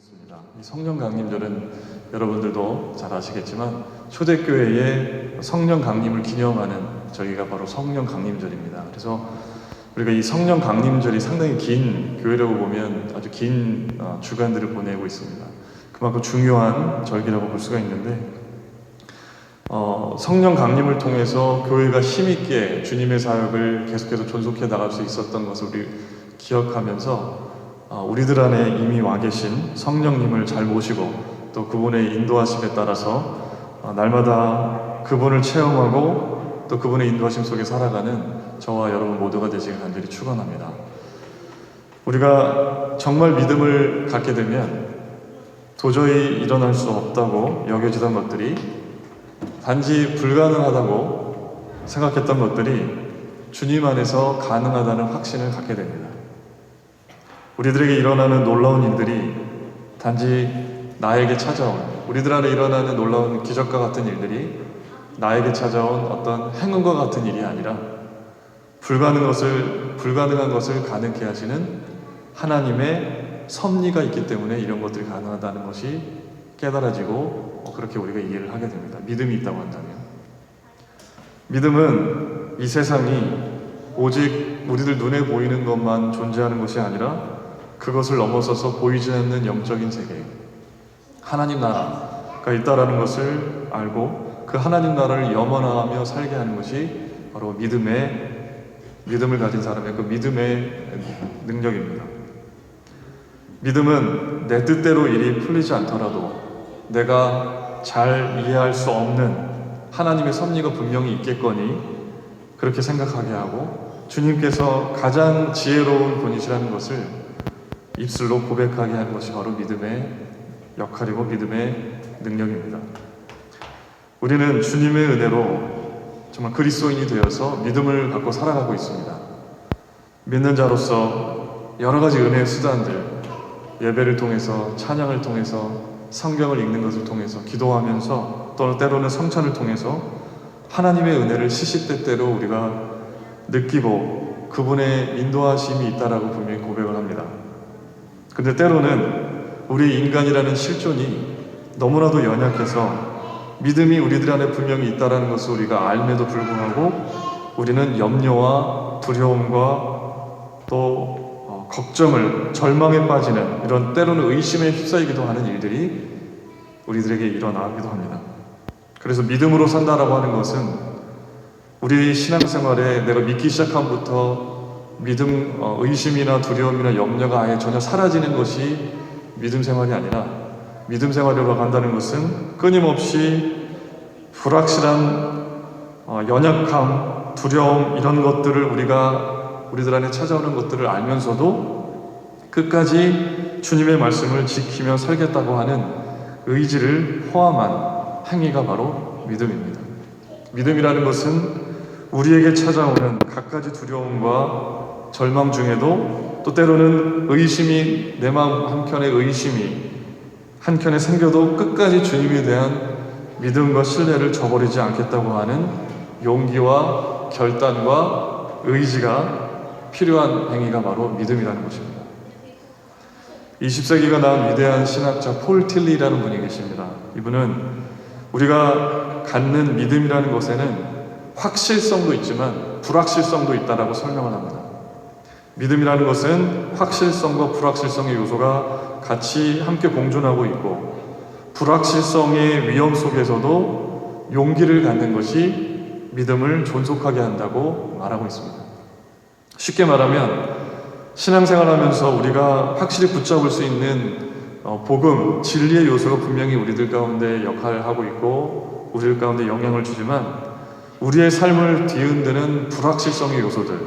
있습니다. 이 성령 강림절은 여러분들도 잘 아시겠지만 초대교회의 성령 강림을 기념하는 저희가 바로 성령 강림절입니다. 그래서 우리가 이 성령 강림절이 상당히 긴, 교회라고 보면 아주 긴 주간들을 보내고 있습니다. 그만큼 중요한 절기라고 볼 수가 있는데 성령 강림을 통해서 교회가 힘있게 주님의 사역을 계속해서 존속해 나갈 수 있었던 것을 우리 기억하면서 우리들 안에 이미 와 계신 성령님을 잘 모시고 또 그분의 인도하심에 따라서 날마다 그분을 체험하고 또 그분의 인도하심 속에 살아가는 저와 여러분 모두가 되시길 간절히 축원합니다. 우리가 정말 믿음을 갖게 되면 도저히 일어날 수 없다고 여겨지던 것들이 단지 불가능하다고 생각했던 것들이 주님 안에서 가능하다는 확신을 갖게 됩니다. 우리들에게 일어나는 놀라운 일들이 단지 나에게 찾아온, 우리들 안에 일어나는 놀라운 기적과 같은 일들이 나에게 찾아온 어떤 행운과 같은 일이 아니라 불가능한 것을 가능케 하시는 하나님의 섭리가 있기 때문에 이런 것들이 가능하다는 것이 깨달아지고 그렇게 우리가 이해를 하게 됩니다. 믿음이 있다고 한다면. 믿음은 이 세상이 오직 우리들 눈에 보이는 것만 존재하는 것이 아니라 그것을 넘어서서 보이지 않는 영적인 세계, 하나님 나라가 있다라는 것을 알고 그 하나님 나라를 염원하며 살게 하는 것이 바로 믿음을 가진 사람의 그 믿음의 능력입니다. 믿음은 내 뜻대로 일이 풀리지 않더라도 내가 잘 이해할 수 없는 하나님의 섭리가 분명히 있겠거니 그렇게 생각하게 하고 주님께서 가장 지혜로운 분이시라는 것을 입술로 고백하게 하는 것이 바로 믿음의 역할이고 믿음의 능력입니다. 우리는 주님의 은혜로 정말 그리스도인이 되어서 믿음을 갖고 살아가고 있습니다. 믿는 자로서 여러 가지 은혜의 수단들, 예배를 통해서, 찬양을 통해서, 성경을 읽는 것을 통해서, 기도하면서 또 때로는 성찬을 통해서 하나님의 은혜를 시시때때로 우리가 느끼고 그분의 인도하심이 있다라고 분명히 고백을 합니다. 근데 때로는 우리 인간이라는 실존이 너무나도 연약해서 믿음이 우리들 안에 분명히 있다라는 것을 우리가 알매도 불구하고 우리는 염려와 두려움과 또 걱정을, 절망에 빠지는 이런 때로는 의심에 휩싸이기도 하는 일들이 우리들에게 일어나기도 합니다. 그래서 믿음으로 산다라고 하는 것은 우리 신앙생활에 내가 믿기 시작함부터 믿음, 의심이나 두려움이나 염려가 아예 전혀 사라지는 것이 믿음 생활이 아니라 믿음 생활으로 간다는 것은 끊임없이 불확실한 연약함, 두려움 이런 것들을 우리들 안에 찾아오는 것들을 알면서도 끝까지 주님의 말씀을 지키며 살겠다고 하는 의지를 포함한 행위가 바로 믿음입니다. 믿음이라는 것은 우리에게 찾아오는 갖가지 두려움과 절망 중에도 또 때로는 의심이 내 마음 한켠에 의심이 한켠에 생겨도 끝까지 주님에 대한 믿음과 신뢰를 저버리지 않겠다고 하는 용기와 결단과 의지가 필요한 행위가 바로 믿음이라는 것입니다. 20세기가 낳은 위대한 신학자 폴 틸리라는 분이 계십니다. 이분은 우리가 갖는 믿음이라는 것에는 확실성도 있지만 불확실성도 있다라고 설명을 합니다. 믿음이라는 것은 확실성과 불확실성의 요소가 같이 함께 공존하고 있고 불확실성의 위험 속에서도 용기를 갖는 것이 믿음을 존속하게 한다고 말하고 있습니다. 쉽게 말하면 신앙생활하면서 우리가 확실히 붙잡을 수 있는 복음, 진리의 요소가 분명히 우리들 가운데 역할을 하고 있고 우리들 가운데 영향을 주지만 우리의 삶을 뒤흔드는 불확실성의 요소들,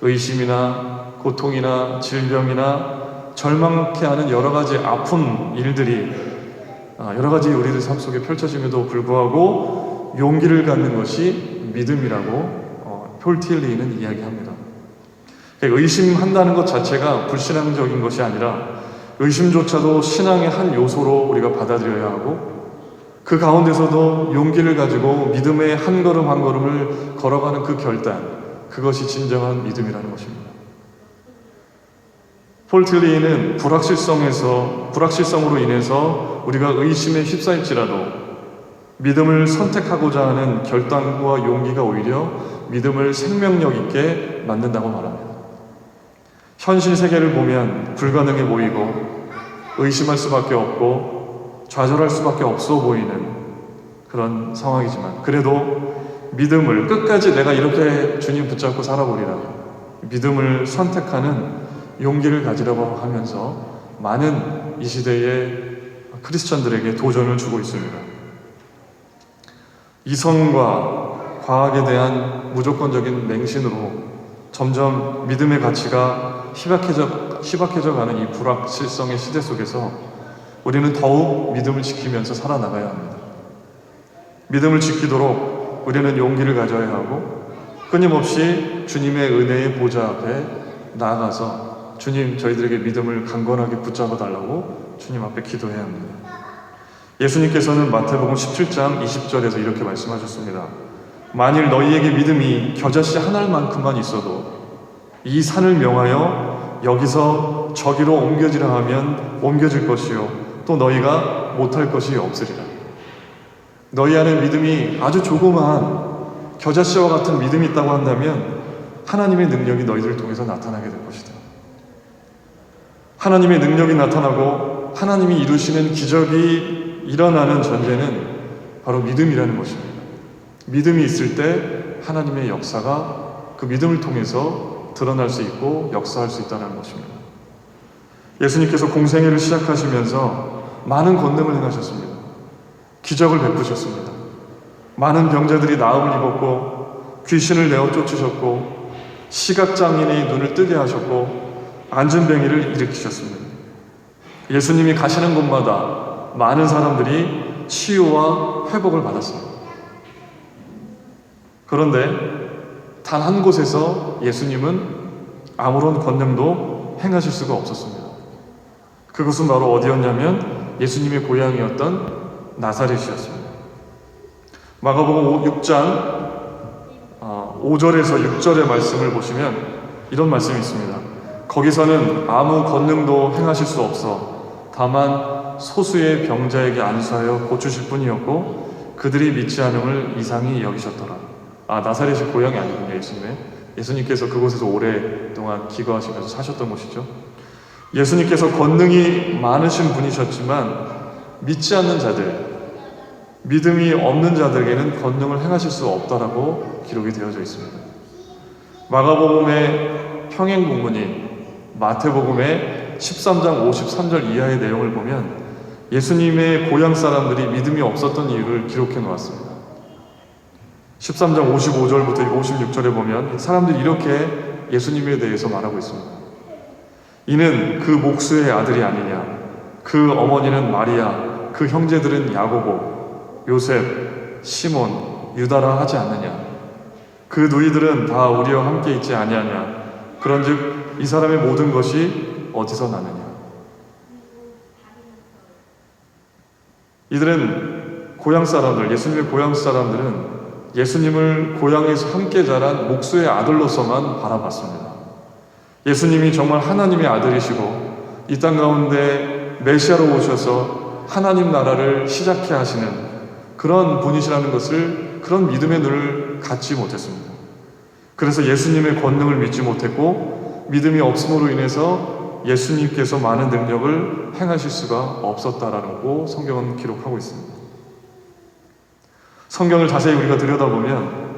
의심이나 고통이나 질병이나 절망케 하는 여러 가지 아픈 일들이 여러 가지 우리들 삶 속에 펼쳐짐에도 불구하고 용기를 갖는 것이 믿음이라고 폴 틸리는 이야기합니다. 의심한다는 것 자체가 불신앙적인 것이 아니라 의심조차도 신앙의 한 요소로 우리가 받아들여야 하고 그 가운데서도 용기를 가지고 믿음의 한 걸음 한 걸음을 걸어가는 그 결단, 그것이 진정한 믿음이라는 것입니다. 폴 틸리히는 불확실성으로 인해서 우리가 의심에 휩싸일지라도 믿음을 선택하고자 하는 결단과 용기가 오히려 믿음을 생명력 있게 만든다고 말합니다. 현실 세계를 보면 불가능해 보이고 의심할 수밖에 없고 좌절할 수밖에 없어 보이는 그런 상황이지만, 그래도 믿음을 끝까지 내가 이렇게 주님 붙잡고 살아보리라, 믿음을 선택하는 용기를 가지라고 하면서 많은 이 시대의 크리스천들에게 도전을 주고 있습니다. 이성과 과학에 대한 무조건적인 맹신으로 점점 믿음의 가치가 희박해져 가는 이 불확실성의 시대 속에서 우리는 더욱 믿음을 지키면서 살아나가야 합니다. 믿음을 지키도록 우리는 용기를 가져야 하고 끊임없이 주님의 은혜의 보좌 앞에 나아가서 주님, 저희들에게 믿음을 강건하게 붙잡아 달라고 주님 앞에 기도해야 합니다. 예수님께서는 마태복음 17장 20절에서 이렇게 말씀하셨습니다. 만일 너희에게 믿음이 겨자씨 한 알만큼만 있어도 이 산을 명하여 여기서 저기로 옮겨지라 하면 옮겨질 것이요 또 너희가 못할 것이 없으리라. 너희 안에 믿음이 아주 조그마한 겨자씨와 같은 믿음이 있다고 한다면 하나님의 능력이 너희들을 통해서 나타나게 될 것이다. 하나님의 능력이 나타나고 하나님이 이루시는 기적이 일어나는 전제는 바로 믿음이라는 것입니다. 믿음이 있을 때 하나님의 역사가 그 믿음을 통해서 드러날 수 있고 역사할 수 있다는 것입니다. 예수님께서 공생애를 시작하시면서 많은 권능을 행하셨습니다. 기적을 베푸셨습니다. 많은 병자들이 나음을 입었고 귀신을 내어 쫓으셨고 시각장애인의 눈을 뜨게 하셨고 안진뱅이를 일으키셨습니다. 예수님이 가시는 곳마다 많은 사람들이 치유와 회복을 받았습니다. 그런데 단 한 곳에서 예수님은 아무런 권능도 행하실 수가 없었습니다. 그것은 바로 어디였냐면 예수님의 고향이었던 나사렛이었습니다. 마가복음 6장 5절에서 6절의 말씀을 보시면 이런 말씀이 있습니다. 거기서는 아무 권능도 행하실 수 없어 다만 소수의 병자에게 안수하여 고치실 뿐이었고 그들이 믿지 않음을 이상히 여기셨더라. 나사렛이 고향이 아니군요. 예수님께서 그곳에서 오랫동안 기거하시면서 사셨던 곳이죠. 예수님께서 권능이 많으신 분이셨지만 믿지 않는 자들, 믿음이 없는 자들에게는 권능을 행하실 수 없다라고 기록이 되어져 있습니다. 마가복음의 평행 본문인 마태복음의 13장 53절 이하의 내용을 보면 예수님의 고향 사람들이 믿음이 없었던 이유를 기록해 놓았습니다. 13장 55절부터 56절에 보면 사람들이 이렇게 예수님에 대해서 말하고 있습니다. 이는 그 목수의 아들이 아니냐, 그 어머니는 마리아, 그 형제들은 야고보, 요셉, 시몬, 유다라 하지 않느냐. 그 누이들은 다 우리와 함께 있지 아니하냐. 그런즉 이 사람의 모든 것이 어디서 나느냐. 이들은 고향 사람들, 예수님의 고향 사람들은 예수님을 고향에서 함께 자란 목수의 아들로서만 바라봤습니다. 예수님이 정말 하나님의 아들이시고 이 땅 가운데 메시아로 오셔서 하나님 나라를 시작해 하시는 그런 분이시라는 것을, 그런 믿음의 눈을 갖지 못했습니다. 그래서 예수님의 권능을 믿지 못했고 믿음이 없음으로 인해서 예수님께서 많은 능력을 행하실 수가 없었다라고 성경은 기록하고 있습니다. 성경을 자세히 우리가 들여다보면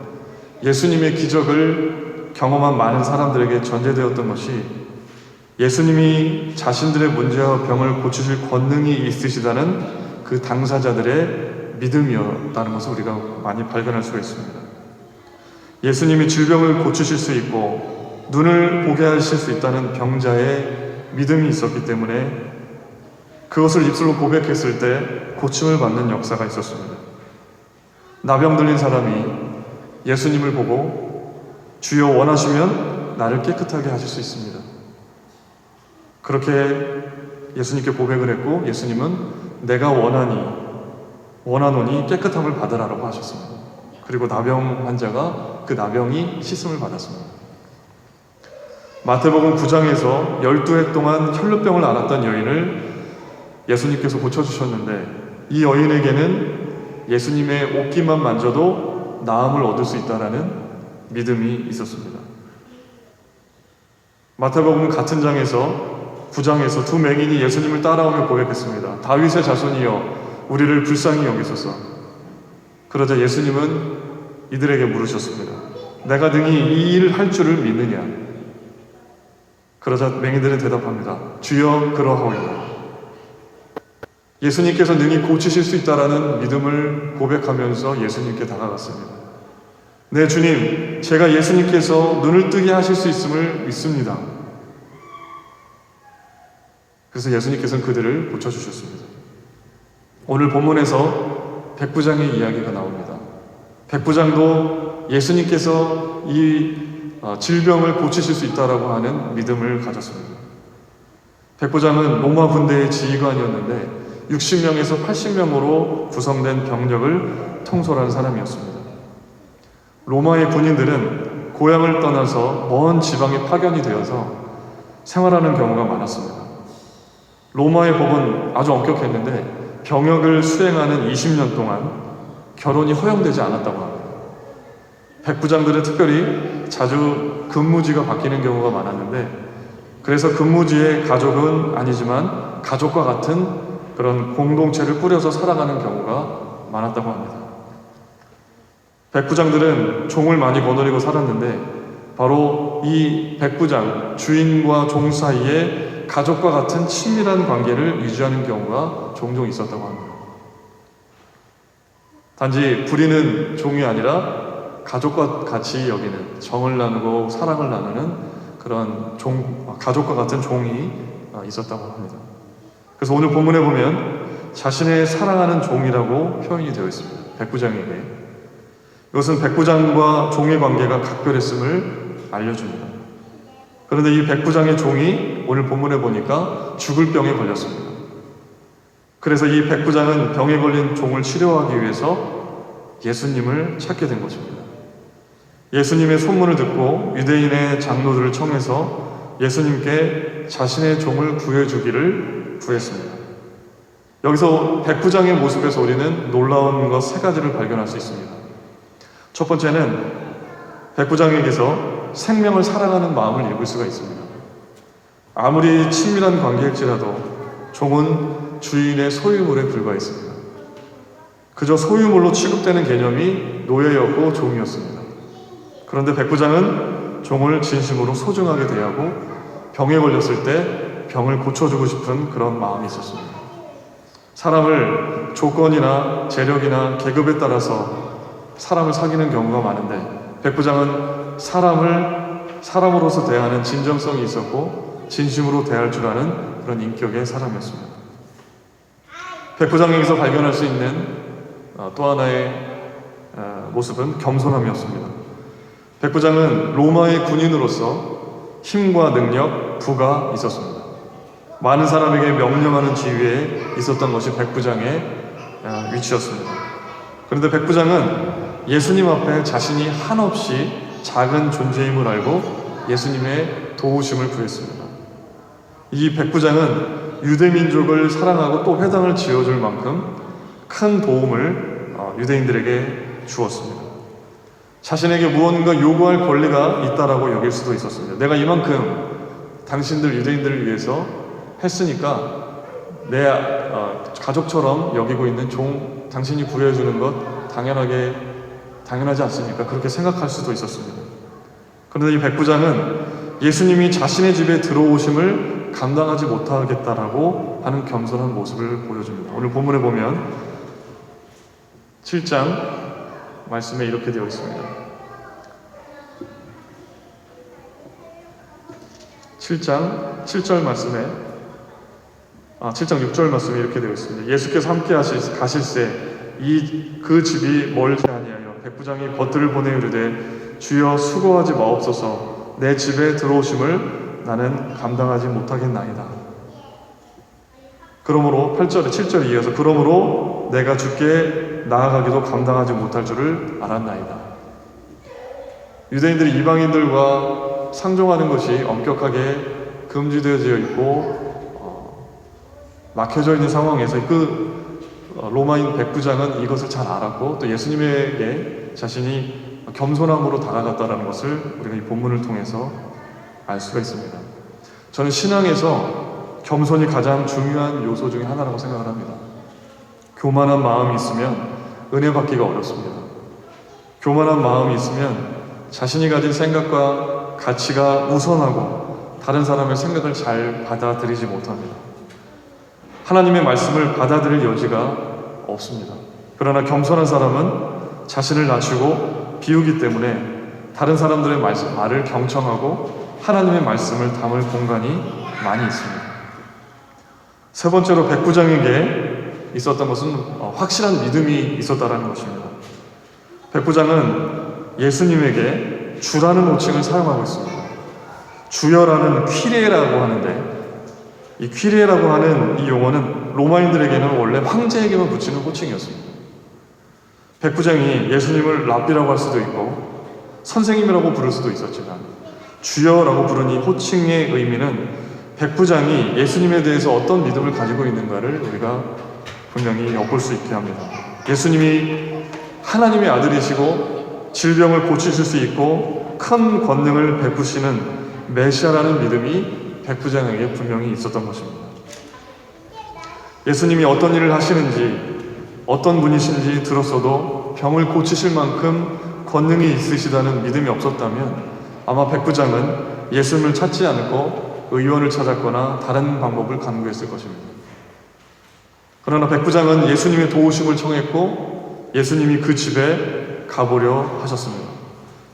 예수님의 기적을 경험한 많은 사람들에게 전제되었던 것이 예수님이 자신들의 문제와 병을 고치실 권능이 있으시다는 그 당사자들의 믿음이었다는 것을 우리가 많이 발견할 수가 있습니다. 예수님이 질병을 고치실 수 있고 눈을 보게 하실 수 있다는 병자의 믿음이 있었기 때문에 그것을 입술로 고백했을 때 고침을 받는 역사가 있었습니다. 나병 들린 사람이 예수님을 보고 주여 원하시면 나를 깨끗하게 하실 수 있습니다. 그렇게 예수님께 고백을 했고 예수님은 내가 원하노니 깨끗함을 받으라라고 하셨습니다. 그리고 나병 환자가 그 나병이 씻음을 받았습니다. 마태복음 9장에서 12해 동안 혈루병을 앓았던 여인을 예수님께서 고쳐주셨는데, 이 여인에게는 예수님의 옷깃만 만져도 나음을 얻을 수 있다라는 믿음이 있었습니다. 마태복음 같은 장에서 9장에서 두 맹인이 예수님을 따라오며 고백했습니다. 다윗의 자손이여 우리를 불쌍히 여기소서. 그러자 예수님은 이들에게 물으셨습니다. 내가 능히 이 일을 할 줄을 믿느냐? 그러자 맹인들은 대답합니다. 주여 그러하오이다. 예수님께서 능히 고치실 수 있다라는 믿음을 고백하면서 예수님께 다가갔습니다. 네, 주님, 제가 예수님께서 눈을 뜨게 하실 수 있음을 믿습니다. 그래서 예수님께서는 그들을 고쳐주셨습니다. 오늘 본문에서 백부장의 이야기가 나옵니다. 백부장도 예수님께서 이 질병을 고치실 수 있다라고 하는 믿음을 가졌습니다. 백부장은 로마 군대의 지휘관이었는데 60명에서 80명으로 구성된 병력을 통솔한 사람이었습니다. 로마의 군인들은 고향을 떠나서 먼 지방에 파견이 되어서 생활하는 경우가 많았습니다. 로마의 법은 아주 엄격했는데 병역을 수행하는 20년 동안 결혼이 허용되지 않았다고 합니다. 백부장들은 특별히 자주 근무지가 바뀌는 경우가 많았는데, 그래서 근무지의 가족은 아니지만 가족과 같은 그런 공동체를 꾸려서 살아가는 경우가 많았다고 합니다. 백부장들은 종을 많이 거느리고 살았는데, 바로 이 백부장, 주인과 종 사이에 가족과 같은 친밀한 관계를 유지하는 경우가 종종 있었다고 합니다. 단지 부리는 종이 아니라 가족과 같이 여기는, 정을 나누고 사랑을 나누는 그런 가족과 같은 종이 있었다고 합니다. 그래서 오늘 본문에 보면 자신의 사랑하는 종이라고 표현이 되어 있습니다. 백부장에게. 이것은 백부장과 종의 관계가 각별했음을 알려줍니다. 그런데 이 백부장의 종이 오늘 본문에 보니까 죽을 병에 걸렸습니다. 그래서 이 백부장은 병에 걸린 종을 치료하기 위해서 예수님을 찾게 된 것입니다. 예수님의 소문을 듣고 유대인의 장로들을 청해서 예수님께 자신의 종을 구해주기를 구했습니다. 여기서 백부장의 모습에서 우리는 놀라운 것 세 가지를 발견할 수 있습니다. 첫 번째는 백부장에게서 생명을 사랑하는 마음을 읽을 수가 있습니다. 아무리 친밀한 관계일지라도 종은 주인의 소유물에 불과했습니다. 그저 소유물로 취급되는 개념이 노예였고 종이었습니다. 그런데 백부장은 종을 진심으로 소중하게 대하고 병에 걸렸을 때 병을 고쳐주고 싶은 그런 마음이 있었습니다. 사람을 조건이나 재력이나 계급에 따라서 사람을 사귀는 경우가 많은데, 백부장은 사람을 사람으로서 대하는 진정성이 있었고 진심으로 대할 줄 아는 그런 인격의 사람이었습니다. 백부장에게서 발견할 수 있는 또 하나의 모습은 겸손함이었습니다. 백부장은 로마의 군인으로서 힘과 능력, 부가 있었습니다. 많은 사람에게 명령하는 지위에 있었던 것이 백부장의 위치였습니다. 그런데 백부장은 예수님 앞에 자신이 한없이 작은 존재임을 알고 예수님의 도우심을 구했습니다. 이 백부장은 유대민족을 사랑하고 또 회당을 지어줄 만큼 큰 도움을 유대인들에게 주었습니다. 자신에게 무언가 요구할 권리가 있다라고 여길 수도 있었습니다. 내가 이만큼 당신들 유대인들을 위해서 했으니까 내 가족처럼 여기고 있는 종, 당신이 구해주는 것 당연하지 않습니까? 그렇게 생각할 수도 있었습니다. 그런데 이 백부장은 예수님이 자신의 집에 들어오심을 감당하지 못하겠다라고 하는 겸손한 모습을 보여줍니다. 오늘 본문에 보면 7장 말씀에 이렇게 되어 있습니다. 7장 7절 말씀에 7장 6절 말씀에 이렇게 되어 있습니다. 예수께서 함께 가실새 그 집이 멀지 아니하여 백부장이 벗들을 보내 이르되 주여 수고하지 마옵소서 내 집에 들어오심을 나는 감당하지 못하겠나이다. 그러므로 7절에 이어서 그러므로 내가 주께 나아가기도 감당하지 못할 줄을 알았나이다. 유대인들이 이방인들과 상종하는 것이 엄격하게 금지되어져 있고 막혀져 있는 상황에서 로마인 백부장은 이것을 잘 알았고 또 예수님에게 자신이 겸손함으로 다가갔다는 것을 우리가 이 본문을 통해서 알 수가 있습니다. 저는 신앙에서 겸손이 가장 중요한 요소 중에 하나라고 생각을 합니다. 교만한 마음이 있으면 은혜 받기가 어렵습니다. 교만한 마음이 있으면 자신이 가진 생각과 가치가 우선하고 다른 사람의 생각을 잘 받아들이지 못합니다. 하나님의 말씀을 받아들일 여지가 없습니다. 그러나 겸손한 사람은 자신을 낮추고 비우기 때문에 다른 사람들의 말을 경청하고 하나님의 말씀을 담을 공간이 많이 있습니다. 세 번째로 백부장에게 있었던 것은 확실한 믿음이 있었다는 것입니다. 백부장은 예수님에게 주라는 호칭을 사용하고 있습니다. 주여라는 퀴리에라고 하는데 이 퀴리에라고 하는 이 용어는 로마인들에게는 원래 황제에게만 붙이는 호칭이었습니다. 백부장이 예수님을 랍비라고 할 수도 있고 선생님이라고 부를 수도 있었지만 주여라고 부른 이 호칭의 의미는 백부장이 예수님에 대해서 어떤 믿음을 가지고 있는가를 우리가 분명히 엿볼 수 있게 합니다. 예수님이 하나님의 아들이시고 질병을 고치실 수 있고 큰 권능을 베푸시는 메시아라는 믿음이 백부장에게 분명히 있었던 것입니다. 예수님이 어떤 일을 하시는지 어떤 분이신지 들었어도 병을 고치실 만큼 권능이 있으시다는 믿음이 없었다면 아마 백부장은 예수님을 찾지 않고 의원을 찾았거나 다른 방법을 간구했을 것입니다. 그러나 백부장은 예수님의 도우심을 청했고 예수님이 그 집에 가보려 하셨습니다.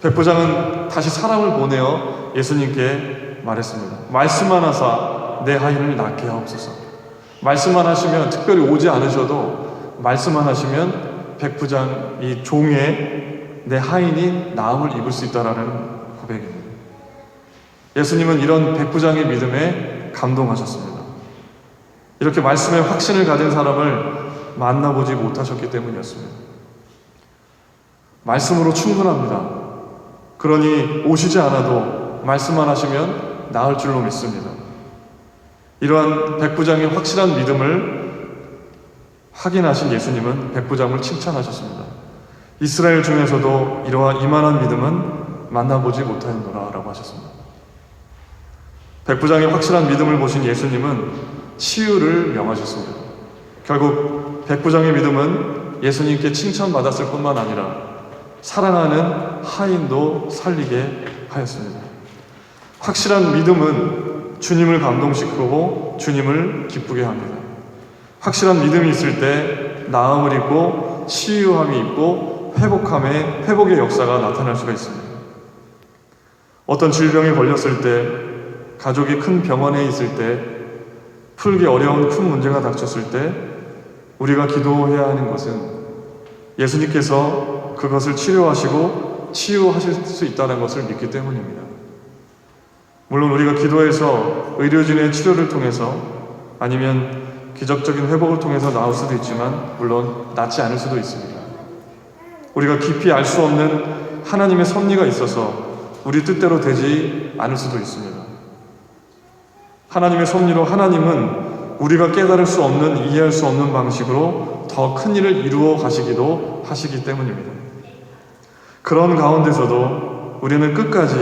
백부장은 다시 사람을 보내어 예수님께 말했습니다. 말씀만 하사 내 하인을 낫게 하옵소서. 말씀만 하시면 특별히 오지 않으셔도 말씀만 하시면 백부장 이 종의 내 하인이 나음을 입을 수 있다라는 고백입니다. 예수님은 이런 백부장의 믿음에 감동하셨습니다. 이렇게 말씀에 확신을 가진 사람을 만나보지 못하셨기 때문이었습니다. 말씀으로 충분합니다. 그러니 오시지 않아도 말씀만 하시면 나을 줄로 믿습니다. 이러한 백부장의 확실한 믿음을 확인하신 예수님은 백부장을 칭찬하셨습니다. 이스라엘 중에서도 이러한 이만한 믿음은 만나보지 못하였노라 라고 하셨습니다. 백부장의 확실한 믿음을 보신 예수님은 치유를 명하셨습니다. 결국 백부장의 믿음은 예수님께 칭찬받았을 뿐만 아니라 사랑하는 하인도 살리게 하였습니다. 확실한 믿음은 주님을 감동시키고 주님을 기쁘게 합니다. 확실한 믿음이 있을 때 나음을 입고 치유함이 있고 회복의 역사가 나타날 수가 있습니다. 어떤 질병에 걸렸을 때, 가족이 큰 병원에 있을 때, 풀기 어려운 큰 문제가 닥쳤을 때 우리가 기도해야 하는 것은 예수님께서 그것을 치료하시고 치유하실 수 있다는 것을 믿기 때문입니다. 물론 우리가 기도해서 의료진의 치료를 통해서 아니면 기적적인 회복을 통해서 나을 수도 있지만 물론 낫지 않을 수도 있습니다. 우리가 깊이 알 수 없는 하나님의 섭리가 있어서 우리 뜻대로 되지 않을 수도 있습니다. 하나님의 섭리로 하나님은 우리가 깨달을 수 없는, 이해할 수 없는 방식으로 더 큰 일을 이루어 가시기도 하시기 때문입니다. 그런 가운데서도 우리는 끝까지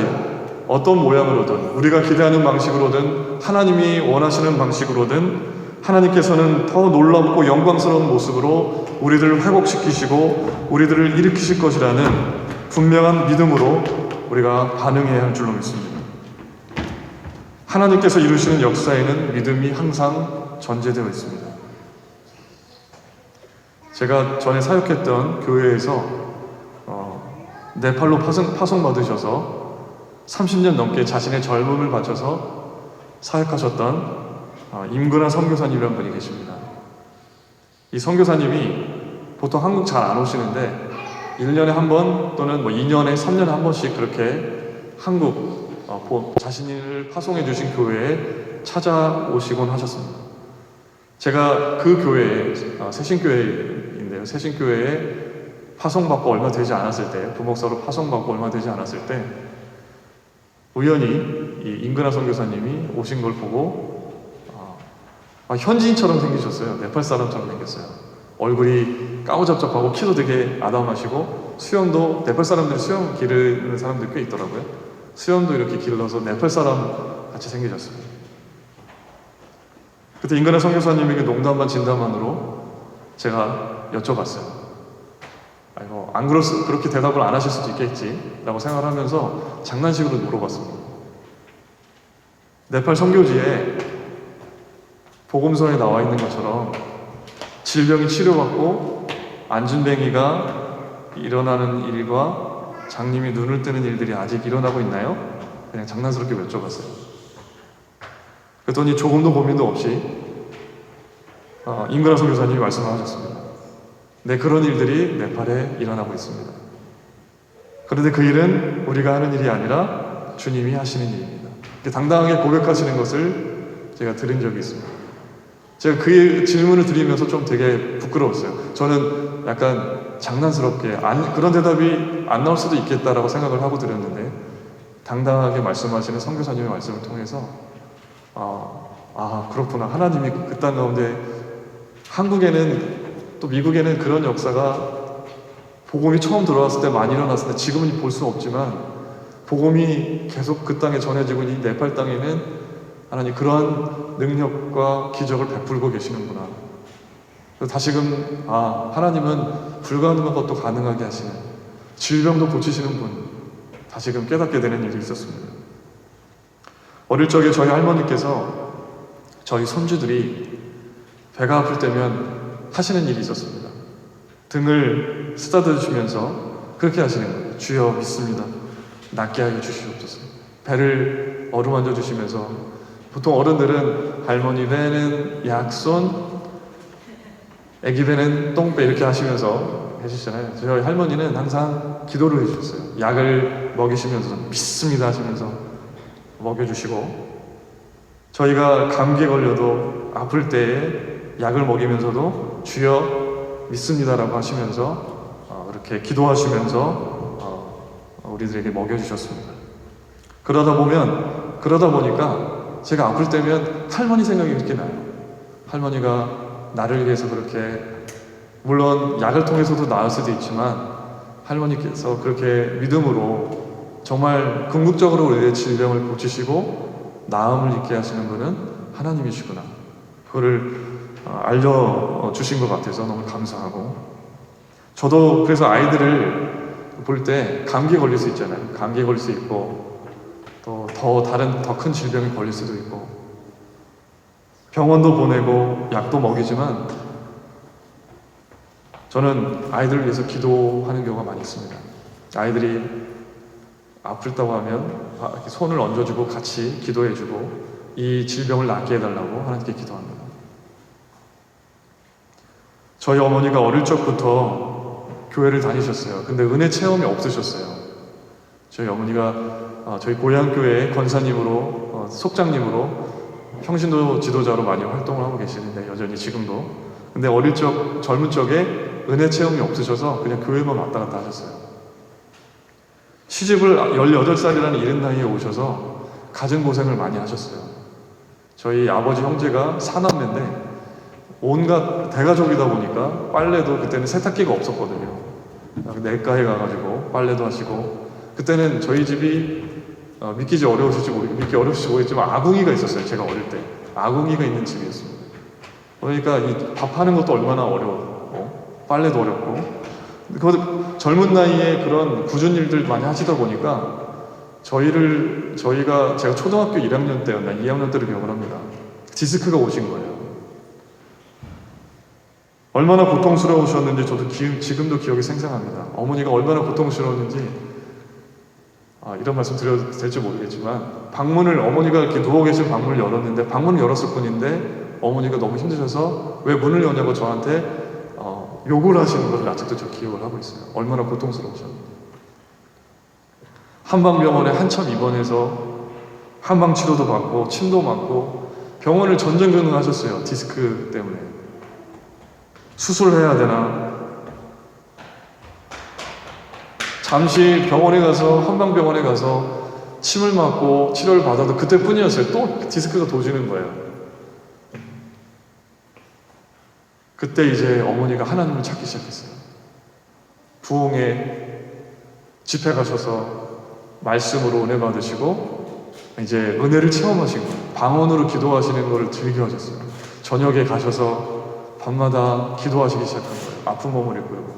어떤 모양으로든 우리가 기대하는 방식으로든 하나님이 원하시는 방식으로든 하나님께서는 더 놀랍고 영광스러운 모습으로 우리들을 회복시키시고 우리들을 일으키실 것이라는 분명한 믿음으로 우리가 반응해야 할 줄로 믿습니다. 하나님께서 이루시는 역사에는 믿음이 항상 전제되어 있습니다. 제가 전에 사역했던 교회에서 네팔로 파송받으셔서 30년 넘게 자신의 젊음을 바쳐서 사역하셨던 임근아 선교사님이라는 분이 계십니다. 이 선교사님이 보통 한국 잘 안 오시는데 1년에 한 번 또는 2년에 3년에 한 번씩 그렇게 한국 자신을 파송해 주신 교회에 찾아오시곤 하셨습니다. 제가 그 교회에 새신교회인데요. 새신교회에 파송받고 얼마 되지 않았을 때, 부목사로 파송받고 얼마 되지 않았을 때 우연히 이 임근아 선교사님이 오신 걸 보고 현지인처럼 생기셨어요. 네팔 사람처럼 생겼어요. 얼굴이 까무잡잡하고 키도 되게 아담하시고 수염도 네팔 사람들이 수염 기르는 사람들 꽤 있더라고요. 수염도 이렇게 길러서 네팔 사람 같이 생기셨어요. 그때 임근아 선교사님에게 농담 반 진담 반으로 제가 여쭤봤어요. 아이고, 그렇게 대답을 안 하실 수도 있겠지 라고 생각을 하면서 장난식으로 물어봤습니다. 네팔 선교지에 복음서에 나와 있는 것처럼 질병이 치료받고 안진뱅이가 일어나는 일과 장님이 눈을 뜨는 일들이 아직 일어나고 있나요? 그냥 장난스럽게 여쭤봤어요. 그랬더니 조금도 고민도 없이 임근아 선교사님이 말씀하셨습니다. 네, 그런 일들이 네팔에 일어나고 있습니다. 그런데 그 일은 우리가 하는 일이 아니라 주님이 하시는 일입니다. 당당하게 고백하시는 것을 제가 들은 적이 있습니다. 제가 그 질문을 드리면서 좀 되게 부끄러웠어요. 저는 약간 장난스럽게 그런 대답이 안 나올 수도 있겠다라고 생각을 하고 드렸는데 당당하게 말씀하시는 선교사님의 말씀을 통해서 그렇구나. 하나님이 그 땅 가운데 한국에는 또 미국에는 그런 역사가 복음이 처음 들어왔을 때 많이 일어났을 때 지금은 볼 수 없지만 복음이 계속 그 땅에 전해지고 있는 이 네팔 땅에는 하나님 그러한 능력과 기적을 베풀고 계시는구나. 다시금 하나님은 불가능한 것도 가능하게 하시는, 질병도 고치시는 분, 다시금 깨닫게 되는 일이 있었습니다. 어릴 적에 저희 할머니께서 저희 손주들이 배가 아플 때면 하시는 일이 있었습니다. 등을 쓰다듬어 주면서 그렇게 하시는 거예요. 주여 믿습니다. 낫게 하여 주시옵소서. 배를 어루만져 주시면서, 보통 어른들은 할머니 배는 약손, 애기 배는 똥배 이렇게 하시면서 해주시잖아요. 저희 할머니는 항상 기도를 해주셨어요. 약을 먹이시면서 믿습니다 하시면서 먹여주시고, 저희가 감기에 걸려도 아플 때에 약을 먹이면서도 주여 믿습니다라고 하시면서 그렇게 기도하시면서 우리들에게 먹여주셨습니다. 그러다 보니까 제가 아플 때면 할머니 생각이 그렇게 나요. 할머니가 나를 위해서 그렇게, 물론 약을 통해서도 나을 수도 있지만 할머니께서 그렇게 믿음으로 정말 궁극적으로 우리의 질병을 고치시고 나음을 있게 하시는 분은 하나님이시구나. 그거를 알려주신 것 같아서 너무 감사하고, 저도 그래서 아이들을 볼 때 감기에 걸릴 수 있잖아요. 감기에 걸릴 수 있고 또 다른 더 큰 질병에 걸릴 수도 있고 병원도 보내고 약도 먹이지만 저는 아이들을 위해서 기도하는 경우가 많이 있습니다. 아이들이 아프다고 하면 이렇게 손을 얹어주고 같이 기도해주고 이 질병을 낫게 해달라고 하나님께 기도합니다. 저희 어머니가 어릴 적부터 교회를 다니셨어요. 근데 은혜 체험이 없으셨어요. 저희 어머니가 저희 고향교회의 권사님으로, 속장님으로 평신도 지도자로 많이 활동을 하고 계시는데 여전히 지금도. 근데 젊은 적에 은혜 체험이 없으셔서 그냥 교회만 왔다 갔다 하셨어요. 시집을 18살이라는 이른 나이에 오셔서 가정 고생을 많이 하셨어요. 저희 아버지 형제가 4남매인데 온갖 대가족이다 보니까 빨래도, 그때는 세탁기가 없었거든요. 내과에 가가지고 빨래도 하시고, 그때는 저희 집이 믿기 어려우실지 모르겠지만 아궁이가 있었어요. 제가 어릴 때 아궁이가 있는 집이었습니다. 그러니까 이 밥하는 것도 얼마나 어려웠고 빨래도 어렵고, 젊은 나이에 그런 굳은 일들 많이 하시다 보니까 제가 초등학교 1학년 때였나 2학년 때를 기억을 합니다. 디스크가 오신 거예요. 얼마나 고통스러우셨는지 저도 지금도 기억이 생생합니다. 어머니가 얼마나 고통스러웠는지 이런 말씀 드려도 될지 모르겠지만 어머니가 이렇게 누워 계신 방문을 열었는데, 방문을 열었을 뿐인데 어머니가 너무 힘드셔서 왜 문을 여냐고 저한테 욕을 하시는 것을 아직도 저 기억을 하고 있어요. 얼마나 고통스러우셨는지. 한방병원에 한참 입원해서 한방 치료도 받고 침도 맞고 병원을 전전긍긍하셨어요. 디스크 때문에. 수술해야 되나? 잠시 한방병원에 가서 침을 맞고 치료를 받아도 그때뿐이었어요. 또 디스크가 도지는 거예요. 그때 이제 어머니가 하나님을 찾기 시작했어요. 부흥회 집회 가셔서 말씀으로 은혜 받으시고 이제 은혜를 체험하신 거예요. 방언으로 기도하시는 거를 즐겨하셨어요. 저녁에 가셔서 밤마다 기도하시기 시작한 거예요. 아픈 몸을 입고.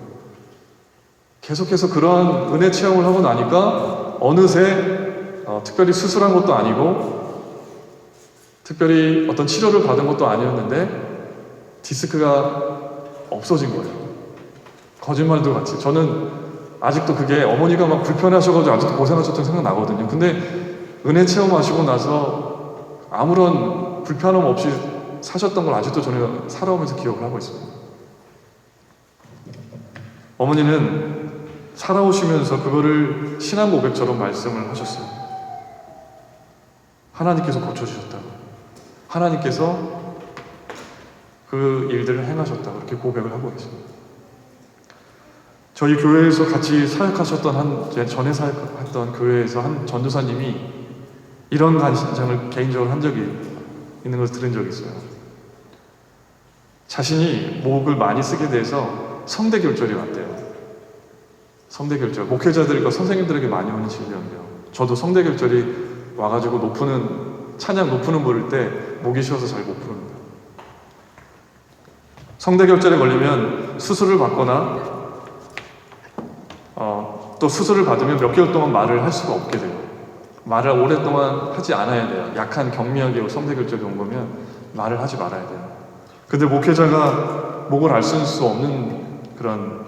계속해서 그러한 은혜 체험을 하고 나니까 어느새 특별히 수술한 것도 아니고 특별히 어떤 치료를 받은 것도 아니었는데 디스크가 없어진 거예요. 거짓말도 같이. 저는 아직도 그게 어머니가 막 불편하셔가지고 아직도 고생하셨던 생각 나거든요. 근데 은혜 체험하시고 나서 아무런 불편함 없이 사셨던 걸 아직도 저는 살아오면서 기억을 하고 있습니다. 어머니는 살아오시면서 그거를 신앙 고백처럼 말씀을 하셨어요. 하나님께서 고쳐주셨다고. 하나님께서 그 일들을 행하셨다고 이렇게 고백을 하고 계십니다. 저희 교회에서 같이 사역하셨던 전에 사역했던 교회에서 한 전도사님이 이런 간증을 개인적으로 한 적이 있는 것을 들은 적이 있어요. 자신이 목을 많이 쓰게 돼서 성대결절이 왔대요. 성대결절. 목회자들과 선생님들에게 많이 오는 질병이에요. 저도 성대결절이 와가지고 찬양 높으는 부를 때 목이 쉬어서 잘 못 부릅니다. 성대결절에 걸리면 수술을 받거나 또 수술을 받으면 몇 개월 동안 말을 할 수가 없게 돼요. 말을 오랫동안 하지 않아야 돼요. 약한 경미하게 성대결절이 온 거면 말을 하지 말아야 돼요. 근데 목회자가 목을 알 수 없는 그런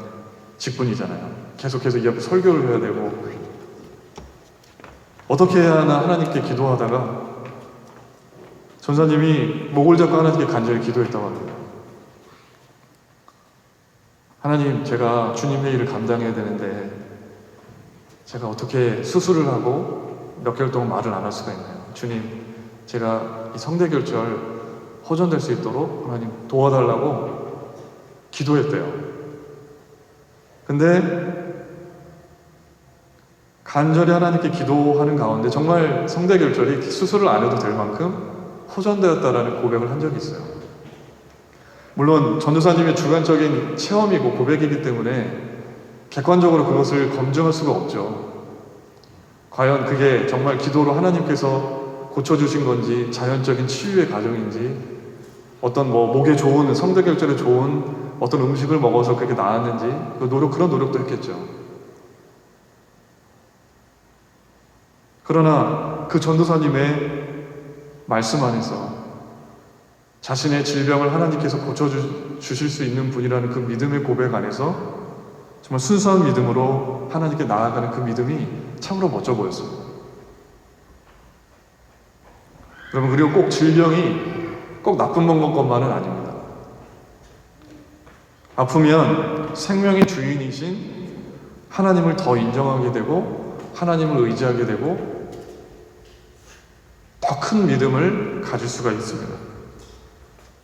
직분이잖아요. 계속해서 이 앞에 설교를 해야 되고 어떻게 해야 하나 하나님께 기도하다가 전사님이 목을 잡고 하나님께 간절히 기도했다고 합니다. 하나님, 제가 주님의 일을 감당해야 되는데 제가 어떻게 수술을 하고 몇 개월 동안 말을 안 할 수가 있나요? 주님, 제가 이 성대결절 호전될 수 있도록 하나님 도와달라고 기도했대요. 근데 간절히 하나님께 기도하는 가운데 정말 성대결절이 수술을 안 해도 될 만큼 호전되었다라는 고백을 한 적이 있어요. 물론 전도사님의 주관적인 체험이고 고백이기 때문에 객관적으로 그것을 검증할 수가 없죠. 과연 그게 정말 기도로 하나님께서 고쳐주신 건지 자연적인 치유의 과정인지 어떤 목에 좋은 성대결절에 좋은 어떤 음식을 먹어서 그렇게 나았는지 그런 노력도 했겠죠. 그러나 그 전도사님의 말씀 안에서 자신의 질병을 하나님께서 고쳐주실 수 있는 분이라는 그 믿음의 고백 안에서 정말 순수한 믿음으로 하나님께 나아가는 그 믿음이 참으로 멋져 보였어요. 여러분, 그리고 꼭 질병이 꼭 나쁜 것만은 아닙니다. 아프면 생명의 주인이신 하나님을 더 인정하게 되고 하나님을 의지하게 되고 더 큰 믿음을 가질 수가 있습니다.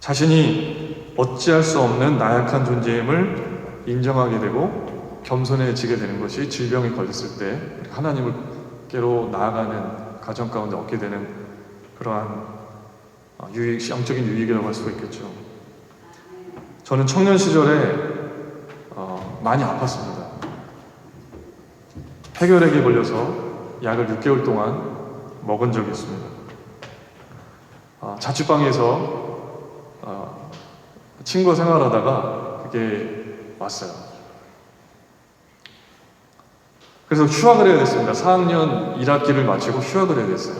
자신이 어찌할 수 없는 나약한 존재임을 인정하게 되고 겸손해지게 되는 것이 질병에 걸렸을 때 하나님께로 나아가는 과정 가운데 얻게 되는 그러한 영적인 유익이라고 할 수가 있겠죠. 저는 청년 시절에 많이 아팠습니다. 폐결핵에 걸려서 약을 6개월 동안 먹은 적이 있습니다. 자취방에서 친구와 생활하다가 그게 왔어요. 그래서 휴학을 해야 됐습니다. 4학년 1학기를 마치고 휴학을 해야 됐어요.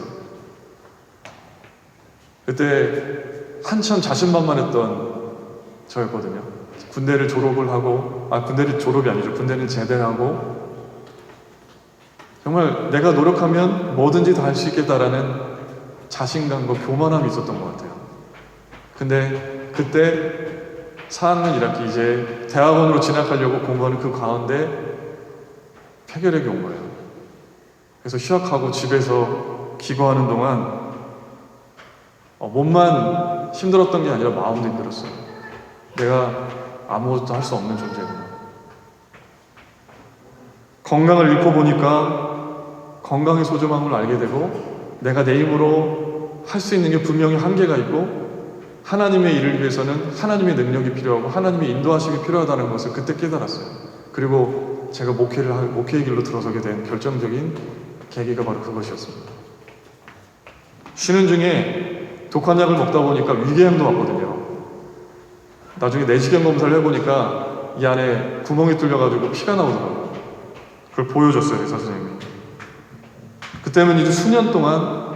그때 한참 자신만만했던 저였거든요. 군대를 졸업을 하고, 군대를 졸업이 아니죠. 군대는 제대하고, 정말 내가 노력하면 뭐든지 다 할 수 있겠다라는 자신감과 교만함이 있었던 것 같아요. 근데 그때 4학년 1학기 이제 대학원으로 진학하려고 공부하는 그 가운데 폐결핵이 온 거예요. 그래서 휴학하고 집에서 기거하는 동안 몸만 힘들었던 게 아니라 마음도 힘들었어요. 내가 아무것도 할 수 없는 존재구나. 건강을 잃고 보니까 건강의 소중함을 알게 되고 내가 내 힘으로 할 수 있는 게 분명히 한계가 있고 하나님의 일을 위해서는 하나님의 능력이 필요하고 하나님의 인도하심이 필요하다는 것을 그때 깨달았어요. 그리고 제가 목회의 길로 들어서게 된 결정적인 계기가 바로 그것이었습니다. 쉬는 중에 독한 약을 먹다 보니까 위궤양도 왔거든요. 나중에 내시경 검사를 해보니까 이 안에 구멍이 뚫려가지고 피가 나오더라고요. 그걸 보여줬어요, 의사 선생님이. 그때는 이제 수년 동안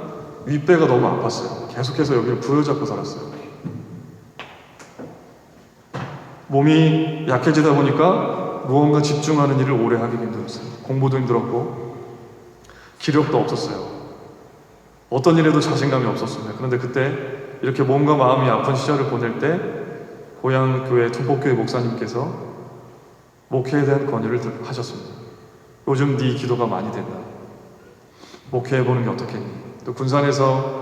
윗배가 너무 아팠어요. 계속해서 여기를 부여잡고 살았어요. 몸이 약해지다 보니까 무언가 집중하는 일을 오래 하기 힘들었어요. 공부도 힘들었고 기력도 없었어요. 어떤 일에도 자신감이 없었습니다. 그런데 그때 이렇게 몸과 마음이 아픈 시절을 보낼 때 고향 교회 두복교회 목사님께서 목회에 대한 권유를 하셨습니다. 요즘 네 기도가 많이 된다. 목회해보는 게 어떻겠니? 또 군산에서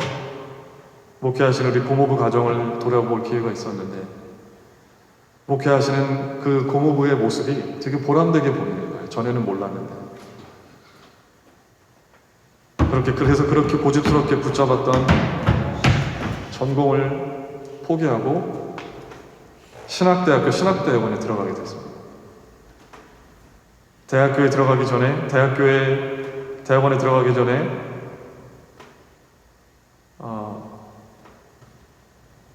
목회하시는 우리 고모부 가정을 돌아볼 기회가 있었는데 목회하시는 그 고모부의 모습이 되게 보람되게 보이는 거예요. 전에는 몰랐는데. 그래서 그렇게 고집스럽게 붙잡았던 전공을 포기하고 신학대학교 신학대학원에 들어가게 됐습니다. 대학원에 들어가기 전에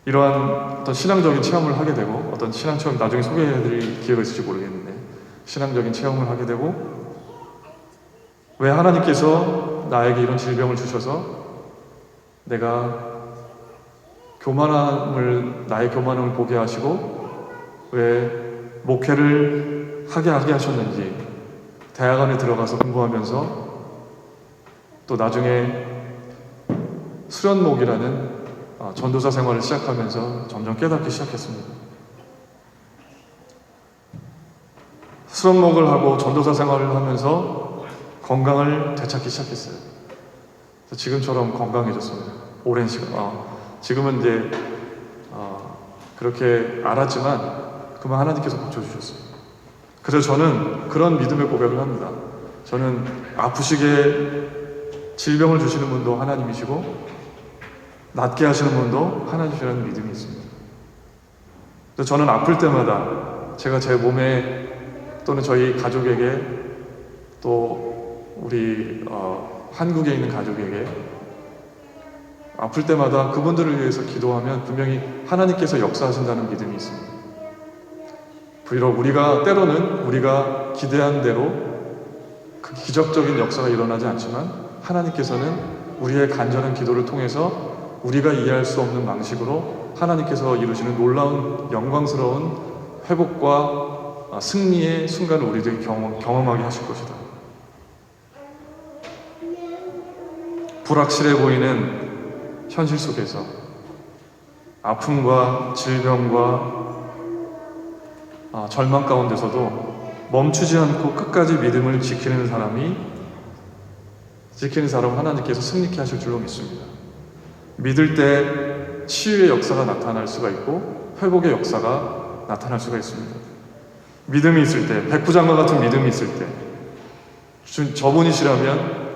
이러한 어떤 신앙적인 체험을 하게 되고 어떤 신앙 체험 나중에 소개해드릴 기회가 있을지 모르겠는데 신앙적인 체험을 하게 되고 왜 하나님께서 나에게 이런 질병을 주셔서 내가 나의 교만함을 보게 하시고 왜 목회를 하게 하셨는지 대학원에 들어가서 공부하면서 또 나중에 수련목이라는 전도사 생활을 시작하면서 점점 깨닫기 시작했습니다. 수련목을 하고 전도사 생활을 하면서 건강을 되찾기 시작했어요. 그래서 지금처럼 건강해졌습니다. 오랜 시간. 지금은 이제 그렇게 알았지만 그만 하나님께서 고쳐주셨어요. 그래서 저는 그런 믿음의 고백을 합니다. 저는 아프시게 질병을 주시는 분도 하나님이시고 낫게 하시는 분도 하나님이라는 믿음이 있습니다. 그래서 저는 아플 때마다 제가 제 몸에 또는 저희 가족에게 또 우리 한국에 있는 가족에게 아플 때마다 그분들을 위해서 기도하면 분명히 하나님께서 역사하신다는 믿음이 있습니다. 비록 때로는 우리가 기대한 대로 그 기적적인 역사가 일어나지 않지만 하나님께서는 우리의 간절한 기도를 통해서 우리가 이해할 수 없는 방식으로 하나님께서 이루시는 놀라운 영광스러운 회복과 승리의 순간을 우리들이 경험하게 하실 것이다. 불확실해 보이는 현실 속에서 아픔과 질병과 절망 가운데서도 멈추지 않고 끝까지 믿음을 지키는 사람은 하나님께서 승리케 하실 줄로 믿습니다. 믿을 때 치유의 역사가 나타날 수가 있고 회복의 역사가 나타날 수가 있습니다. 믿음이 있을 때, 백부장과 같은 믿음이 있을 때 저분이시라면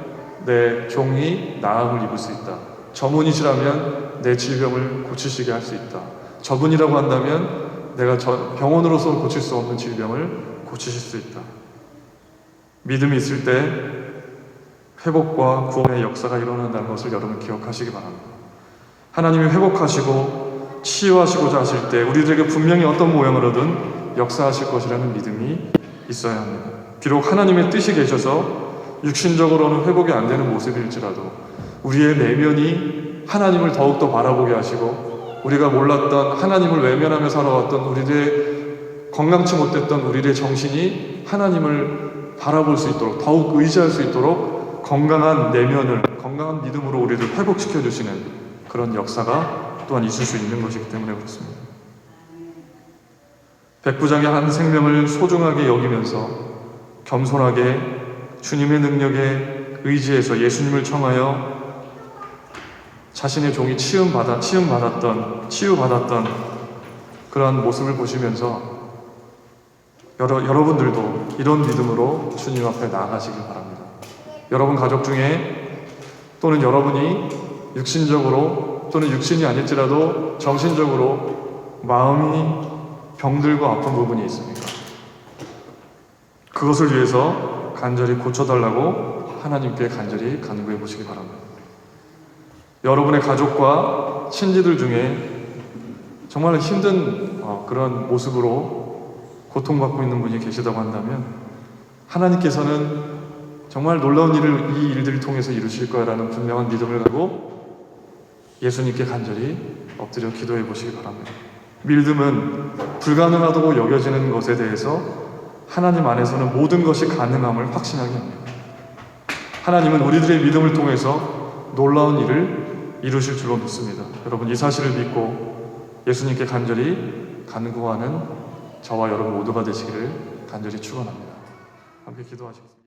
내 종이 나음을 입을 수 있다. 저분이시라면 내 질병을 고치시게 할 수 있다. 저분이라고 한다면 내가 병원으로서 고칠 수 없는 질병을 고치실 수 있다. 믿음이 있을 때 회복과 구원의 역사가 일어난다는 것을 여러분 기억하시기 바랍니다. 하나님이 회복하시고 치유하시고자 하실 때 우리들에게 분명히 어떤 모양으로든 역사하실 것이라는 믿음이 있어야 합니다. 비록 하나님의 뜻이 계셔서 육신적으로는 회복이 안 되는 모습일지라도 우리의 내면이 하나님을 더욱더 바라보게 하시고 우리가 몰랐던 하나님을 외면하며 살아왔던 우리들의 건강치 못했던 우리의 정신이 하나님을 바라볼 수 있도록 더욱 의지할 수 있도록 건강한 내면을 건강한 믿음으로 우리를 회복시켜 주시는 그런 역사가 또한 있을 수 있는 것이기 때문에 그렇습니다. 백부장의 한 생명을 소중하게 여기면서 겸손하게 주님의 능력에 의지해서 예수님을 청하여 자신의 종이 치유받았던 그러한 모습을 보시면서 여러분들도 이런 믿음으로 주님 앞에 나아가시길 바랍니다. 여러분 가족 중에 또는 여러분이 육신적으로 또는 육신이 아닐지라도 정신적으로 마음이 병들고 아픈 부분이 있습니까? 그것을 위해서 간절히 고쳐달라고 하나님께 간절히 간구해 보시기 바랍니다. 여러분의 가족과 친지들 중에 정말 힘든 그런 모습으로 고통받고 있는 분이 계시다고 한다면 하나님께서는 정말 놀라운 일을 이 일들을 통해서 이루실 거라는 분명한 믿음을 가지고 예수님께 간절히 엎드려 기도해 보시기 바랍니다. 믿음은 불가능하다고 여겨지는 것에 대해서 하나님 안에서는 모든 것이 가능함을 확신하게 합니다. 하나님은 우리들의 믿음을 통해서 놀라운 일을 이루실 줄로 믿습니다. 여러분 이 사실을 믿고 예수님께 간절히 간구하는 저와 여러분 모두가 되시기를 간절히 축원합니다. 함께 기도하시겠습니다.